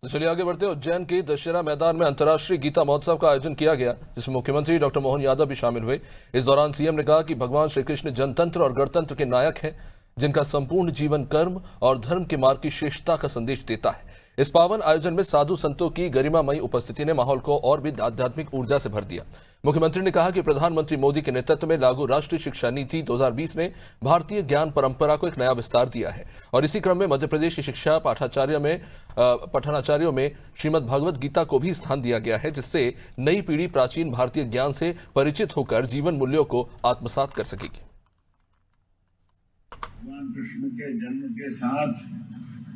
तो चलिए आगे बढ़ते हैं। उज्जैन के दशहरा मैदान में अंतर्राष्ट्रीय गीता महोत्सव का आयोजन किया गया, जिसमें मुख्यमंत्री डॉक्टर मोहन यादव भी शामिल हुए। इस दौरान सीएम ने कहा कि भगवान श्री कृष्ण जनतंत्र और गणतंत्र के नायक हैं, जिनका संपूर्ण जीवन कर्म और धर्म के मार्ग की श्रेष्ठता का संदेश देता है। इस पावन आयोजन में साधु संतों की गरिमामयी उपस्थिति ने माहौल को और भी आध्यात्मिक ऊर्जा से भर दिया। मुख्यमंत्री ने कहा कि प्रधानमंत्री मोदी के नेतृत्व में लागू राष्ट्रीय शिक्षा नीति 2020 ने भारतीय ज्ञान परंपरा को एक नया विस्तार दिया है और इसी क्रम में मध्य प्रदेश की शिक्षा पठानाचार्यों में श्रीमद् भगवद गीता को भी स्थान दिया गया है, जिससे नई पीढ़ी प्राचीन भारतीय ज्ञान से परिचित होकर जीवन मूल्यों को आत्मसात कर सकेगी। भगवान कृष्ण के जन्म के साथ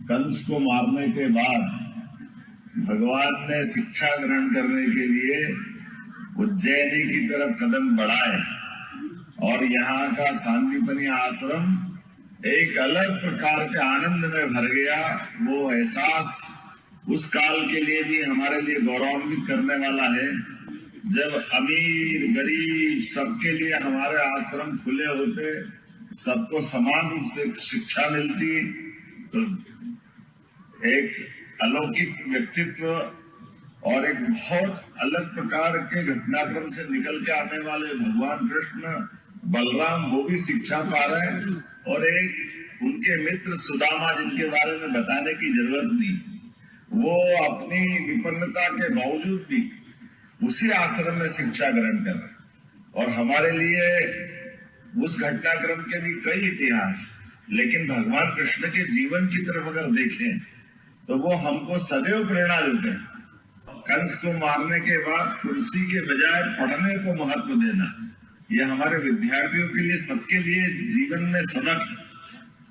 कंस को मारने के बाद भगवान ने शिक्षा ग्रहण करने के लिए उज्जैनी की तरफ कदम बढ़ाए और यहाँ का सांदीपनी आश्रम एक अलग प्रकार के आनंद में भर गया। वो एहसास उस काल के लिए भी हमारे लिए गौरवान्वित करने वाला है, जब अमीर गरीब सबके लिए हमारे आश्रम खुले होते, सबको समान रूप से शिक्षा मिलती, तो एक अलौकिक व्यक्तित्व और एक बहुत अलग प्रकार के घटनाक्रम से निकल के आने वाले भगवान कृष्ण बलराम वो भी शिक्षा पा रहे हैं और एक उनके मित्र सुदामा, जिनके बारे में बताने की जरूरत नहीं, वो अपनी विपन्नता के बावजूद भी उसी आश्रम में शिक्षा ग्रहण कर रहे। और हमारे लिए उस घटनाक्रम के भी कई इतिहास, लेकिन भगवान कृष्ण के जीवन की तरफ अगर देखें तो वो हमको सदैव प्रेरणा देते हैं। कंस को मारने के बाद कुर्सी के बजाय पढ़ने को महत्व देना, ये हमारे विद्यार्थियों के लिए, सबके लिए जीवन में सबक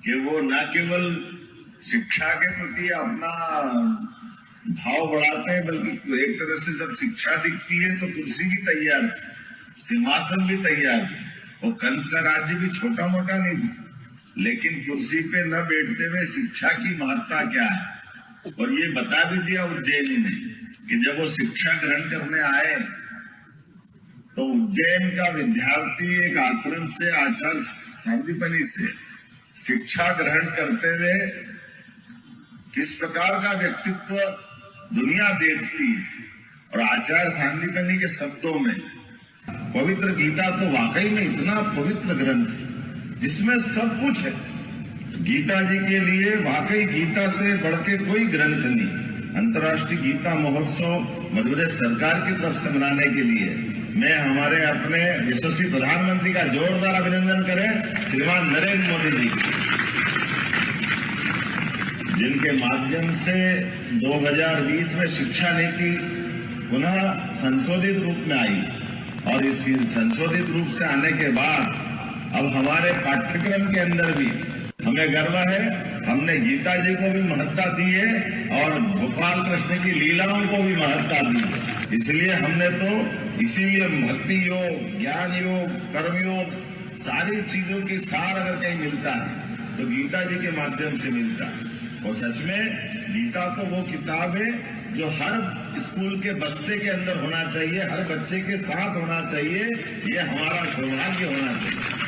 कि वो न केवल शिक्षा के प्रति अपना भाव बढ़ाते हैं, बल्कि एक तरह से जब शिक्षा दिखती है तो कुर्सी भी तैयार थी, सिंहासन भी तैयार थी। वो कंस का राज्य भी छोटा मोटा नहीं था, लेकिन कुर्सी पे न बैठते हुए शिक्षा की महत्ता क्या है और ये बता भी दिया उज्जैनी ने कि जब वो शिक्षा ग्रहण करने आए तो उज्जैन का विद्यार्थी एक आश्रम से, आचार्य सांदीपनी से शिक्षा ग्रहण करते हुए किस प्रकार का व्यक्तित्व दुनिया देखती है। और आचार्य सांदीपनी के शब्दों में पवित्र गीता तो वाकई में इतना पवित्र ग्रंथ है जिसमें सब कुछ है। गीता जी के लिए वाकई गीता से बढ़ के कोई ग्रंथ नहीं। अंतर्राष्ट्रीय गीता महोत्सव मध्य प्रदेश सरकार की तरफ से मनाने के लिए मैं हमारे अपने यशस्वी प्रधानमंत्री का जोरदार अभिनंदन करें, श्रीमान नरेंद्र मोदी जी, जिनके माध्यम से 2020 में शिक्षा नीति पुनः संशोधित रूप में आई और इस संशोधित रूप से आने के बाद अब हमारे पाठ्यक्रम के अंदर भी हमें गर्व है, हमने गीता जी को भी महत्ता दी है और गोपाल कृष्ण की लीलाओं को भी महत्ता दी है। इसलिए हमने तो इसीलिए भक्ति योग, ज्ञान योग, कर्म योग, सारी चीजों की सार अगर कहीं मिलता है तो गीता जी के माध्यम से मिलता है। और सच में गीता तो वो किताब है जो हर स्कूल के बस्ते के अंदर होना चाहिए, हर बच्चे के साथ होना चाहिए, ये हमारा सौभाग्य होना चाहिए।